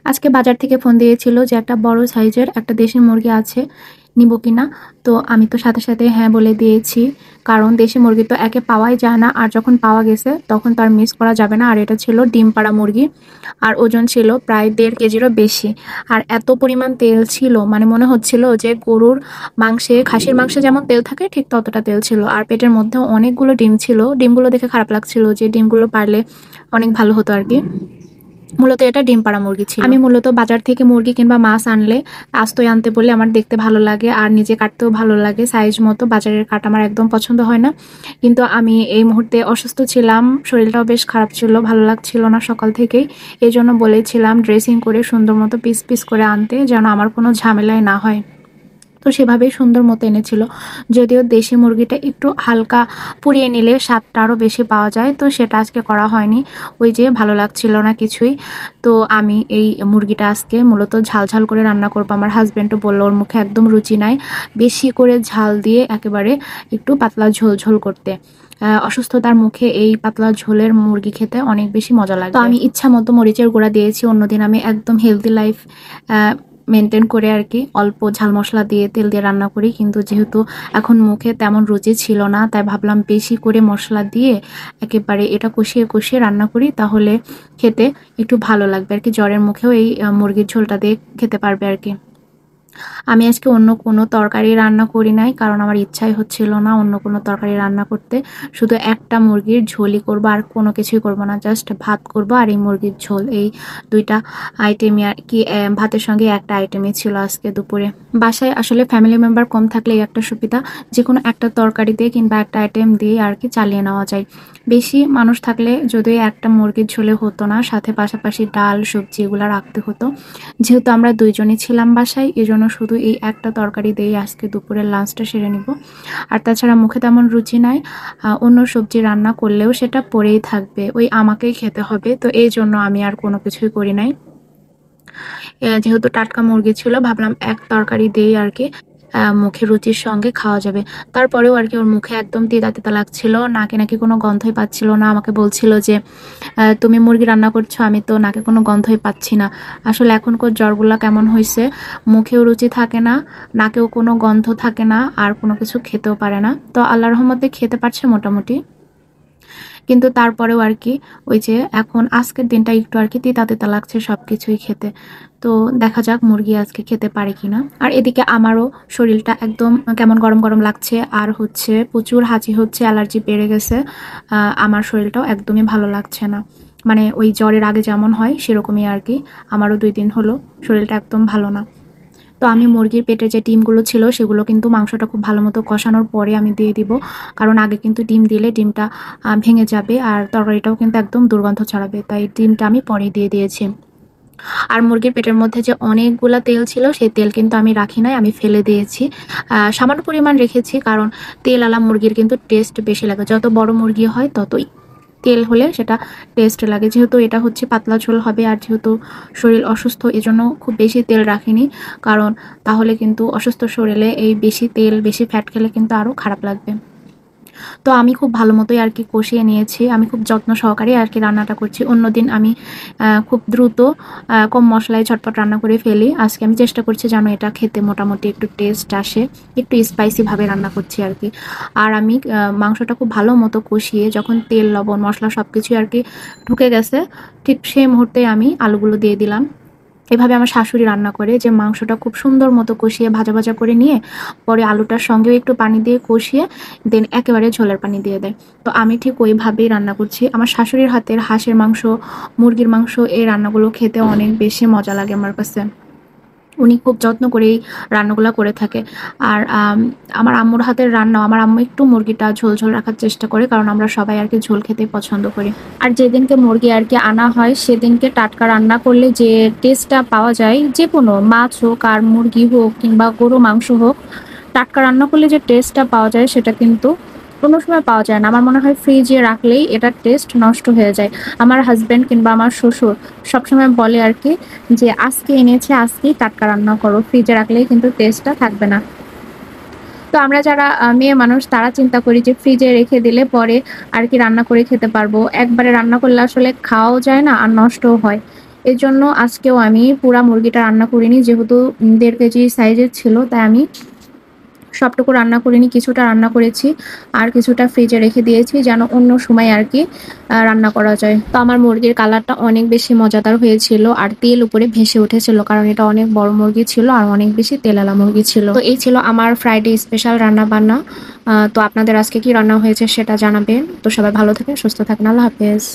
আজকে বাজার থেকে ফোন দিয়েছিল যে একটা বড় সাইজের একটা দেশি মুরগি আছে, নিব কিনা। তো আমি তো সাথে সাথে হ্যাঁ বলে দিয়েছি, কারণ দেশি মুরগি তো একে পাওয়াই যায় না, আর যখন পাওয়া গেছে তখন তো আর মিস করা যাবে না। আর এটা ছিল ডিম পাড়া মুরগি, আর ওজন ছিল প্রায় 1.5 কেজিরও বেশি। আর এত পরিমাণ তেল ছিল, মানে মনে হচ্ছিল যে গরুর মাংসে, খাসির মাংসে যেমন তেল থাকে ঠিক ততটা তেল ছিল। আর পেটের মধ্যেও অনেকগুলো ডিম ছিল, ডিমগুলো দেখে খারাপ লাগছিল, যে ডিমগুলো পারলে অনেক ভালো হতো আর কি। মূলত এটা ডিম পাড়া মুরগি ছিল। আমি মূলত বাজার থেকে মুরগি কিংবা মাছ আনলে আস্তই আনতে বলে, আমার দেখতে ভালো লাগে আর নিজে কাটতেও ভালো লাগে সাইজ মতো। বাজারের কাট আমার একদম পছন্দ হয় না। কিন্তু আমি এই মুহূর্তে অসুস্থ ছিলাম, শরীরটাও বেশ খারাপ ছিল, ভালো লাগছিল না সকাল থেকেই। এই জন্য বলেছিলাম ড্রেসিং করে সুন্দর মতো পিস পিস করে আনতে, যেন আমার কোনো ঝামেলায় না হয়। তো সেভাবেই সুন্দর মতো এনেছিল। যদিও দেশি মুরগিটা একটু হালকা পুড়িয়ে নিলে স্বাদটা আরও বেশি পাওয়া যায়, তো সেটা আজকে করা হয়নি। ওই যে ভালো লাগছিল না কিছুই। তো আমি এই মুরগিটা আজকে মূলত ঝাল ঝাল করে রান্না করবো। আমার হাজব্যান্ডও বললো ওর মুখে একদম রুচি নাই, বেশি করে ঝাল দিয়ে একেবারে একটু পাতলা ঝোল ঝোল করতে। অসুস্থতার মুখে এই পাতলা ঝোলের মুরগি খেতে অনেক বেশি মজা লাগে। তো আমি ইচ্ছা মতো মরিচের গুঁড়া দিয়েছি। অন্যদিন আমি একদম হেলদি লাইফ মেনটেন করে আর কি অল্প ঝাল মশলা দিয়ে তেল দিয়ে রান্না করি, কিন্তু যেহেতু এখন মুখে তেমন রুচি ছিল না, তাই ভাবলাম বেশি করে মশলা দিয়ে একেবারে এটা কষিয়ে কষিয়ে রান্না করি, তাহলে খেতে একটু ভালো লাগবে আর কি। জ্বরের মুখেও এই মুরগির ঝোলটা দিয়ে খেতে পারবে আর কি। আমি আজকে অন্য কোনো তরকারি রান্না করি নাই, কারণ আমার ইচ্ছাই হচ্ছিল না অন্য কোনো তরকারি রান্না করতে। শুধু একটা মুরগির ঝোলই করবো, আর কোনো কিছুই করবো না, জাস্ট ভাত করবো আর এই মুরগির ঝোল, এই দুইটা আইটেমই আর কি। ভাতের সঙ্গে একটা আইটেমই ছিল আজকে দুপুরে। বাসায় আসলে ফ্যামিলি মেম্বার কম থাকলে এই একটা সুবিধা, যে কোনো একটা তরকারি দিয়ে কিংবা একটা আইটেম দিয়ে আর কি চালিয়ে নেওয়া যায়। বেশি মানুষ থাকলে যদিও একটা মুরগির ঝোলে হতো না, সাথে পাশাপাশি ডাল সবজি এগুলো রাখতে হতো। যেহেতু আমরা দুইজনই ছিলাম বাসায়, এজন্য শুধু এই একটা তরকারি দিয়েই আজকে দুপুরের লাঞ্চটা সেরে নিব। আর তাছাড়া মুখে তেমন রুচি নাই, অন্য সবজি রান্না করলেও সেটা পড়েই থাকবে, ওই আমাকেই খেতে হবে। তো এই জন্য আমি আর কোনো কিছুই করি নাই। যেহেতু টাটকা মুরগি ছিল, ভাবলাম এক তরকারি দিয়েই আর কি মুখে রুচির সঙ্গে খাওয়া যাবে। তারপরেও আর কি ওর মুখে একদম তিতা তিতা লাগছিল, নাকে নাকি কোনো গন্ধই পাচ্ছিল না। আমাকে বলছিল যে তুমি মুরগি রান্না করছো, আমি তো নাকে কোনো গন্ধই পাচ্ছি না। আসলে এখনকার জ্বরগুলা কেমন হয়েছে, মুখেও রুচি থাকে না, নাকেও কোনো গন্ধ থাকে না, আর কোনো কিছু খেতেও পারে না। তো আল্লাহর রহমতে খেতে পারছে মোটামুটি, কিন্তু তারপরেও আর কি ওই যে এখন আজকের দিনটা একটু আর কি তিতা তিতা লাগছে সবকিছুই খেতে। তো দেখা যাক মুরগি আজকে খেতে পারে কিনা। আর এদিকে আমারও শরীরটা একদম কেমন গরম গরম লাগছে, আর হচ্ছে প্রচুর হাঁচি হচ্ছে, অ্যালার্জি বেড়ে গেছে। আমার শরীরটাও একদমই ভালো লাগছে না, মানে ওই জ্বরের আগে যেমন হয় সেরকমই আর কি। আমারও 2 দিন হলো শরীরটা একদম ভালো না। তো আমি মুরগির পেটে যে ডিমগুলো ছিল সেগুলো কিন্তু মাংসটা খুব ভালো মতো কষানোর পরে আমি দিয়ে দিব, কারণ আগে কিন্তু ডিম দিলে ডিমটা ভেঙে যাবে, আর তরকারিটাও কিন্তু একদম দুর্গন্ধ ছড়াবে, তাই ডিমটা আমি পরে দিয়ে দিয়েছি। আর মুরগির পেটের মধ্যে যে অনেকগুলা তেল ছিল, সেই তেল কিন্তু আমি রাখি নাই, আমি ফেলে দিয়েছি। সামান্য পরিমাণ রেখেছি, কারণ তেল আলা মুরগির কিন্তু টেস্ট বেশি লাগে, যত বড় মুরগি হয় ততই তেল হলে সেটা টেস্ট লাগে। যেহেতু এটা হচ্ছে পাতলা ঝোল হবে, আর যেহেতু শরীর অসুস্থ, এজন্য খুব বেশি তেল রাখিনি, কারণ তাহলে কিন্তু অসুস্থ শরীরে এই বেশি তেল বেশি ফ্যাট খেলে কিন্তু আরও খারাপ লাগবে। তো আমি খুব ভালো মতোই আর কি কষিয়ে নিয়েছি, আমি খুব যত্ন সহকারে আর কি রান্নাটা করছি। অন্যদিন আমি খুব দ্রুত কম মশলায় ঝটপট রান্না করে ফেলি, আজকে আমি চেষ্টা করছি যেন এটা খেতে মোটামুটি একটু টেস্ট আসে, একটু স্পাইসিভাবে রান্না করছি আর কি। আর আমি মাংসটা খুব ভালো মতো কষিয়ে যখন তেল লবণ মশলা সব কিছুই আর কি ঢুকে গেছে, ঠিক সেই মুহূর্তে আমি আলুগুলো দিয়ে দিলাম। এভাবে আমার শাশুড়ি রান্না করে, যে মাংসটা খুব সুন্দর মতো কষিয়ে ভাজা ভাজা করে নিয়ে পরে আলুটার সঙ্গেও একটু পানি দিয়ে কষিয়ে দেন একেবারে ঝোলের পানি দিয়ে দেয়। তো আমি ঠিক ওইভাবেই রান্না করছি। আমার শাশুড়ির হাতের হাঁসের মাংস, মুরগির মাংস, এই রান্নাগুলো খেতে অনেক বেশি মজা লাগে আমার কাছে। উনি খুব যত্ন করেই রান্নাগুলো করে থাকে। আর আমার আম্মুর হাতের রান্না, আমার আম্মু একটু মুরগিটা ঝোল ঝোল রাখার চেষ্টা করে, কারণ আমরা সবাই আর কি ঝোল খেতে পছন্দ করি। আর যেদিনকে মুরগি আর কি আনা হয় সেদিনকে টাটকা রান্না করলে যে টেস্টটা পাওয়া যায়, যে কোনো মাছ হোক আর মুরগি হোক কিংবা গরু মাংস হোক, টাটকা রান্না করলে যে টেস্টটা পাওয়া যায় সেটা কিন্তু কোনো সময় পাওয়া যায় না। আমার মনে হয় ফ্রিজে রাখলেই এটার টেস্ট নষ্ট হয়ে যায়। আমার হাজব্যান্ড কিংবা আমার শ্বশুর সবসময় বলে আর কি, যে আজকে এনেছে আজকেই টাটকা রান্না করো, ফ্রিজে রাখলেই কিন্তু টেস্টটা থাকবে না। তো আমরা যারা মেয়ে মানুষ তারা চিন্তা করি যে ফ্রিজে রেখে দিলে পরে আর কি রান্না করে খেতে পারবো, একবারে রান্না করলে আসলে খাওয়াও যায় না আর নষ্টও হয়। এর জন্য আজকেও আমি পুরা মুরগিটা রান্না করিনি, যেহেতু ১.৫ কেজি সাইজের ছিল, তাই আমি সবটুকু রান্না করিনি, কিছুটা রান্না করেছি আর কিছুটা ফ্রিজে রেখে দিয়েছি যেন অন্য সময় আর কি রান্না করা যায়। তো আমার মুরগির কালারটা অনেক বেশি মজাদার হয়েছিল আর তেল উপরে ভেসে উঠেছিল, কারণ এটা অনেক বড় মুরগি ছিল আর অনেক বেশি তেলালা মুরগি ছিল। তো এই ছিল আমার ফ্রাইডে স্পেশাল রান্না বান্না। তো আপনাদের আজকে কি রান্না হয়েছে সেটা জানাবেন। তো সবাই ভালো থাকেন, সুস্থ থাকেন, আল্লাহ হাফেজ।